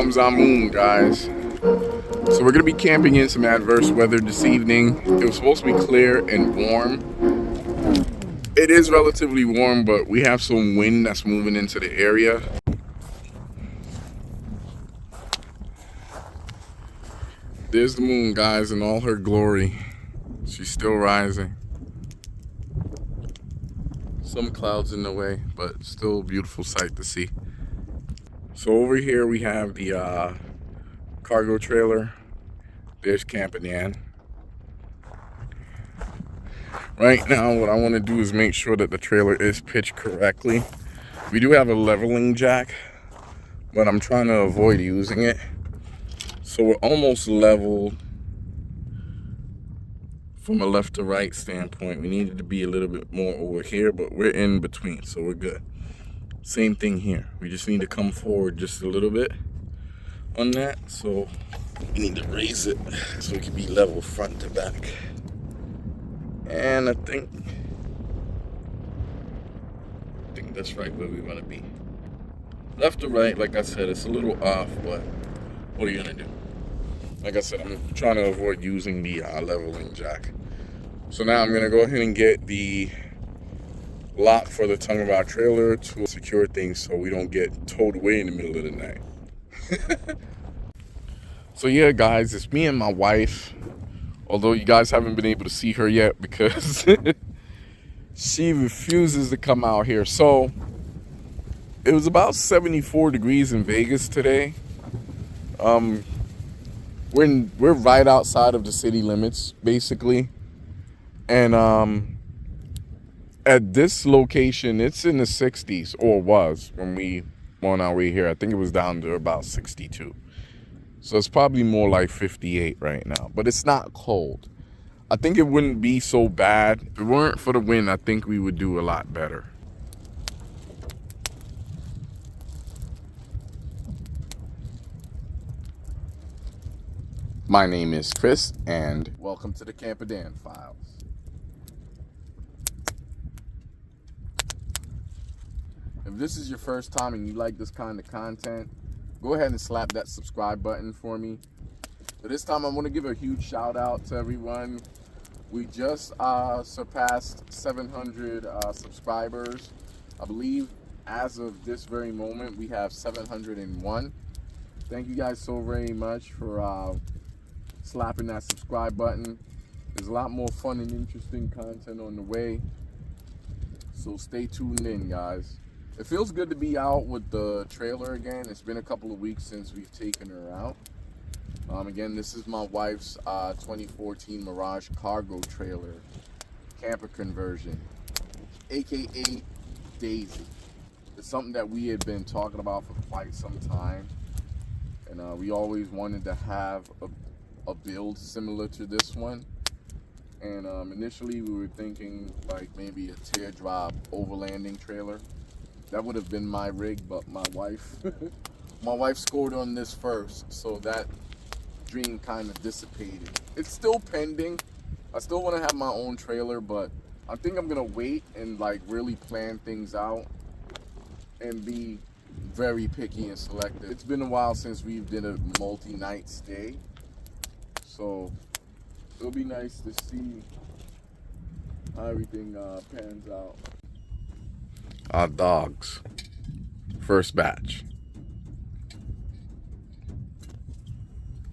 comes our moon, guys. So we're gonna be camping in some adverse weather this evening. It was supposed to be clear and warm. It is relatively warm, but we have some wind that's moving into the area. There's the moon, guys, in all her glory. She's still rising. Some clouds in the way, but still a beautiful sight to see. So over here we have the cargo trailer. There's Camping Ann. Right now, what I want to do is make sure that the trailer is pitched correctly. We do have a leveling jack, but I'm trying to avoid using it. So we're almost level from a left to right standpoint. We needed to be a little bit more over here, but we're in between, so we're good. Same thing here. We just need to come forward just a little bit on that. So we need to raise it so it can be level front to back. And I think that's right where we want to be. Left to right, like I said, it's a little off, but what are you gonna do? Like I said, I'm trying to avoid using the leveling jack. So now I'm gonna go ahead and get the lock for the tongue of our trailer to secure things so we don't get towed away in the middle of the night. So yeah, guys, it's me and my wife. Although you guys haven't been able to see her yet because she refuses to come out here. So it was about 74 degrees in Vegas today. We're right outside of the city limits, basically. And at this location, it's in the 60s, or was when we were on our way here. I think it was down to about 62. So it's probably more like 58 right now, but it's not cold. I think it wouldn't be so bad. If it weren't for the wind, I think we would do a lot better. My name is Chris, and welcome to the Camping Ann Files. If this is your first time and you like this kind of content, go ahead and slap that subscribe button for me. But this time I want to give a huge shout out to everyone. We just surpassed 700 subscribers. I believe as of this very moment we have 701. Thank you guys so very much for slapping that subscribe button. There's a lot more fun and interesting content on the way, so stay tuned in, guys. It feels good to be out with the trailer again. It's been a couple of weeks since we've taken her out. Again, this is my wife's 2014 Mirage cargo trailer, camper conversion, aka Daisy. It's something that we had been talking about for quite some time, and we always wanted to have a build similar to this one. And initially we were thinking like maybe a teardrop overlanding trailer. That would have been my rig, but my wife scored on this first, so that dream kind of dissipated. It's still pending. I still want to have my own trailer, but I think I'm gonna wait and like really plan things out and be very picky and selective. It's been a while since we did a multi-night stay, so it'll be nice to see how everything pans out. Our dogs. First batch.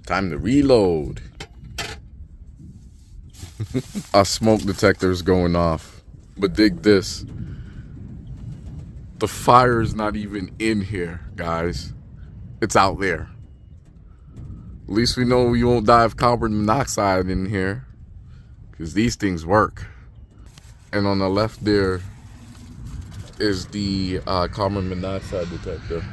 Time to reload. Our smoke detector's going off. But dig this. The fire is not even in here, guys. It's out there. At least we know we won't die of carbon monoxide in here, because these things work. And on the left there is the carbon monoxide detector.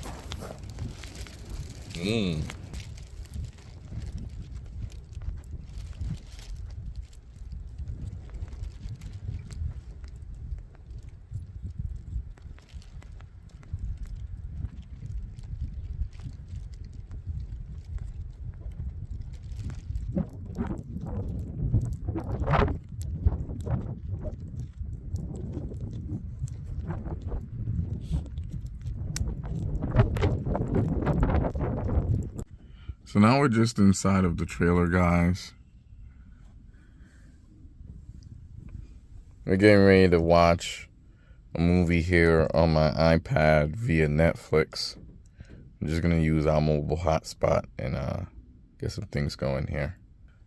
So now we're just inside of the trailer, guys. We're getting ready to watch a movie here on my iPad via Netflix. I'm just gonna use our mobile hotspot and get some things going here.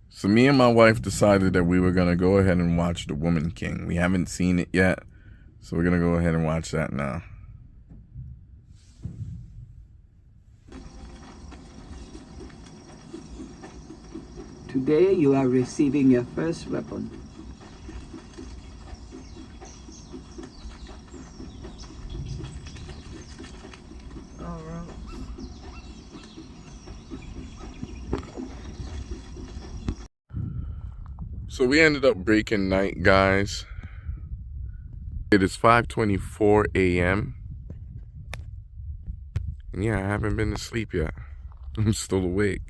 So me and my wife decided that we were gonna go ahead and watch The Woman King. We haven't seen it yet, so we're gonna go ahead and watch that now. Today you are receiving your first weapon. All right. So we ended up breaking night, guys. It is 5:24 a.m. And yeah, I haven't been to sleep yet. I'm still awake.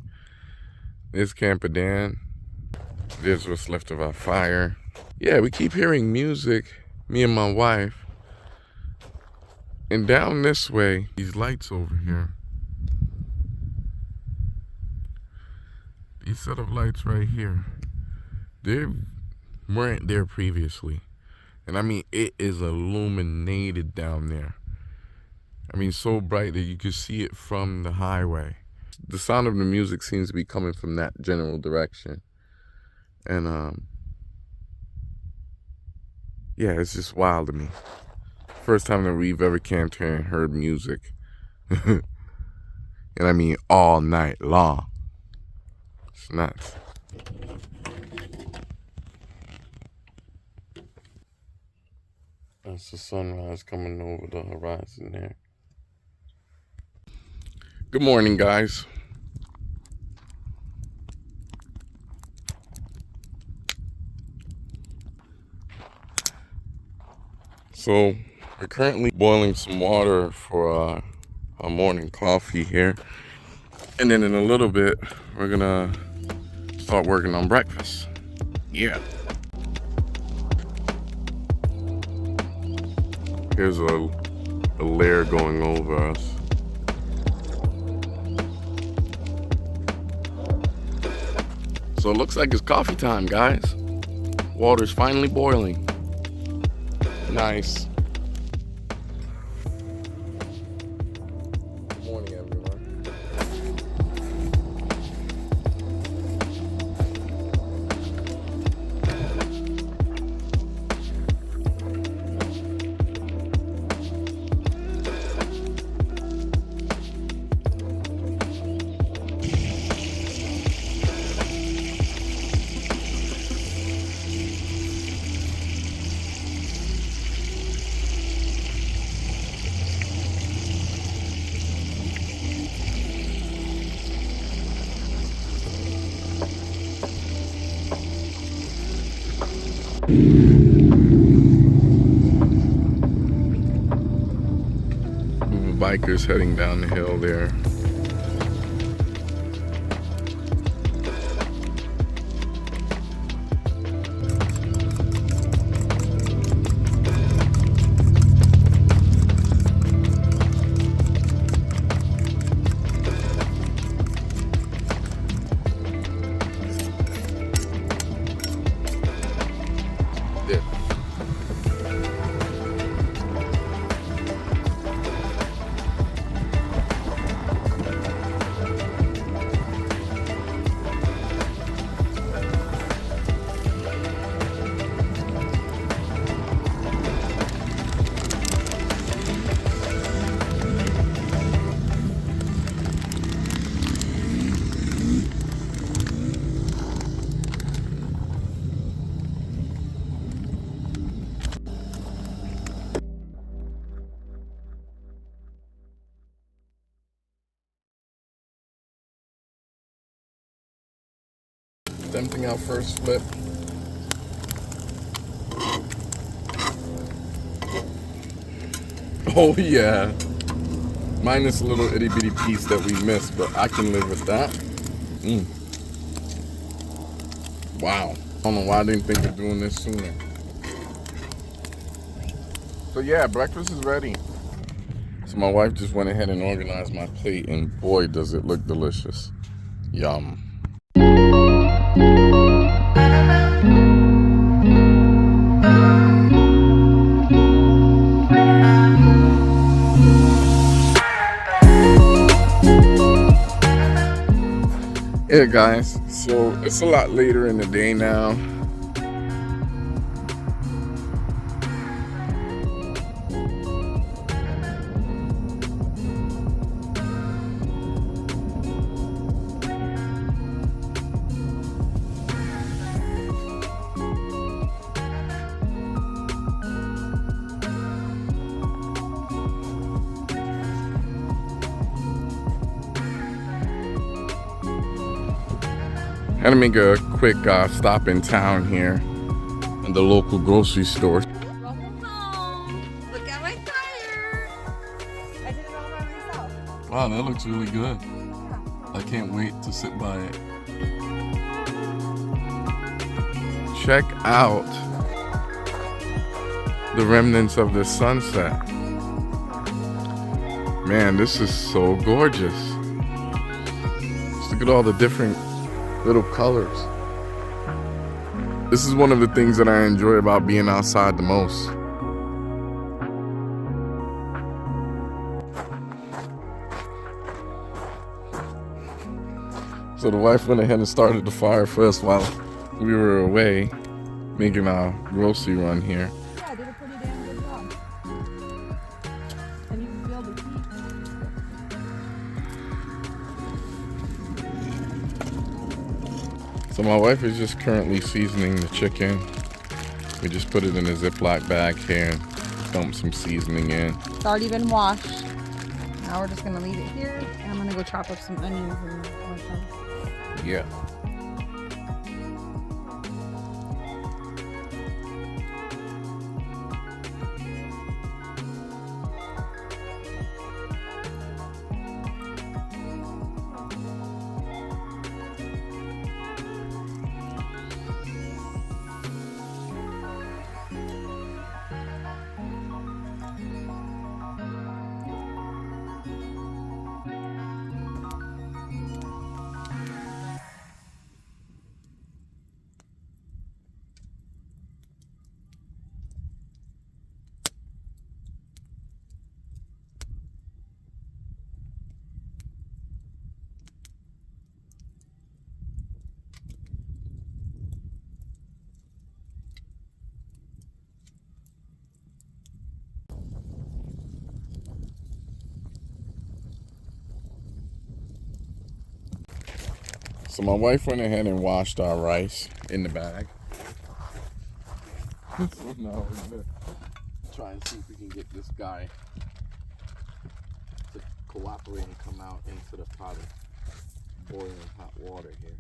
There's Camper Dan. There's what's left of our fire. Yeah, we keep hearing music, me and my wife. And down this way, these lights over here. These set of lights right here. They weren't there previously. And I mean, it is illuminated down there. I mean, so bright that you could see it from the highway. The sound of the music seems to be coming from that general direction. And yeah, it's just wild to me. First time that we've ever camped here and heard music. And I mean all night long. It's nuts. That's the sunrise coming over the horizon there. Good morning, guys. So we're currently boiling some water for our morning coffee here. And then in a little bit, we're gonna start working on breakfast. Yeah. Here's a layer going over us. So it looks like it's coffee time, guys. Water's finally boiling. Nice. Good morning, everyone. Bikers heading down the hill there. There. Attempting our first flip. Oh yeah. Minus a little itty bitty piece that we missed, but I can live with that. Wow. I don't know why I didn't think of doing this sooner. So yeah, breakfast is ready. So my wife just went ahead and organized my plate, and boy does it look delicious. Yum. Yeah, guys, so it's a lot later in the day now. Had to make a quick stop in town here in the local grocery store. Welcome home. Look at my tire. I did it all by myself. Wow, that looks really good. I can't wait to sit by it. Check out the remnants of the sunset. Man, this is so gorgeous. Just look at all the different little colors. This is one of the things that I enjoy about being outside the most. So the wife went ahead and started the fire first while we were away making our grocery run here. Yeah, I did a pretty damn good job. And you can feel the heat. So my wife is just currently seasoning the chicken. We just put it in a Ziploc bag here and dump some seasoning in. It's already been washed. Now we're just gonna leave it here, and I'm gonna go chop up some onions and mushrooms. Yeah. So my wife went ahead and washed our rice in the bag. So now we're gonna try and see if we can get this guy to cooperate and come out into the pot of boiling hot water here.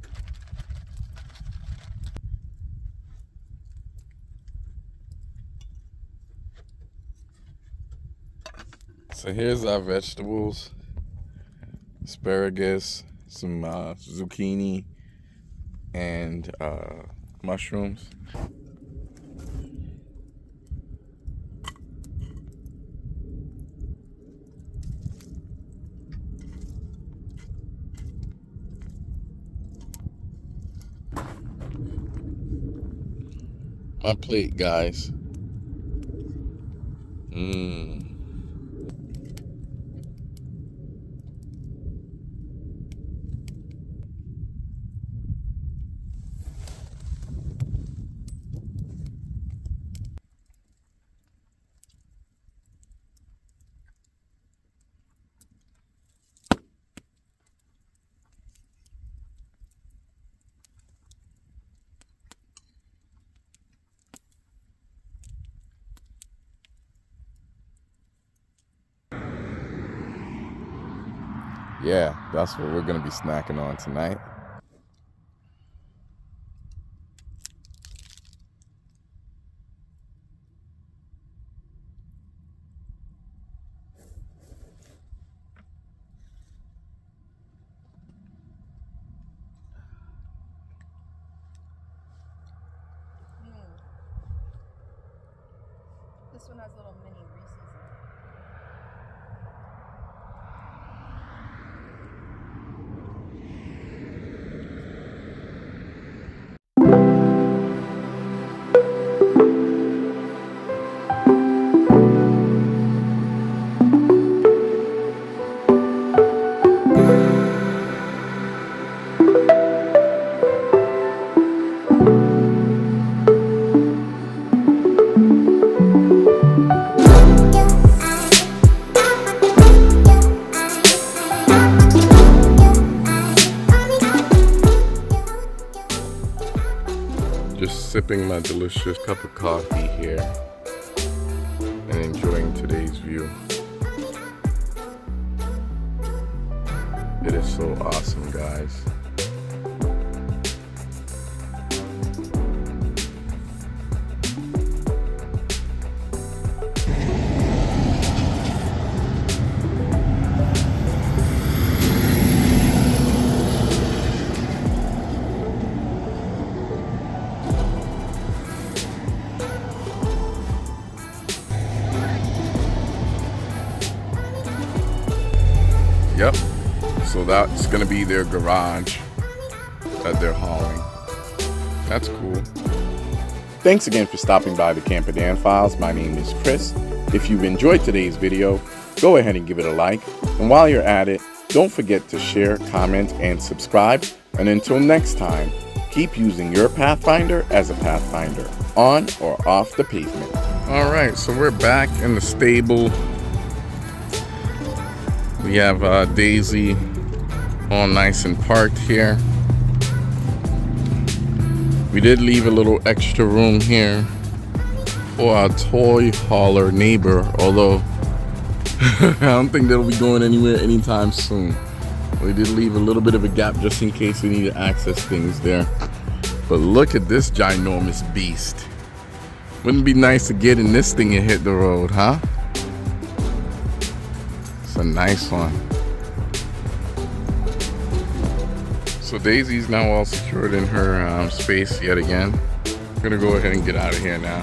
So here's our vegetables: asparagus, some zucchini, and mushrooms. My plate, guys. Yeah, that's what we're gonna be snacking on tonight. This one has little mini Reese's in it. just sipping my delicious cup of coffee here and enjoying today's view. It is so awesome, guys. Yep, so that's gonna be their garage that they're hauling. That's cool. Thanks again for stopping by the Camper Dan Files. My name is Chris. If you've enjoyed today's video, go ahead and give it a like. And while you're at it, don't forget to share, comment, and subscribe. And until next time, keep using your Pathfinder as a Pathfinder, on or off the pavement. All right, so we're back in the stable. We have Daisy all nice and parked here. We did leave a little extra room here for our toy hauler neighbor, although I don't think they'll be going anywhere anytime soon. We did leave a little bit of a gap just in case we need to access things there. But look at this ginormous beast. Wouldn't it be nice to get in this thing and hit the road, huh? It's a nice one. So Daisy's now all secured in her space yet again. I'm gonna go ahead and get out of here now.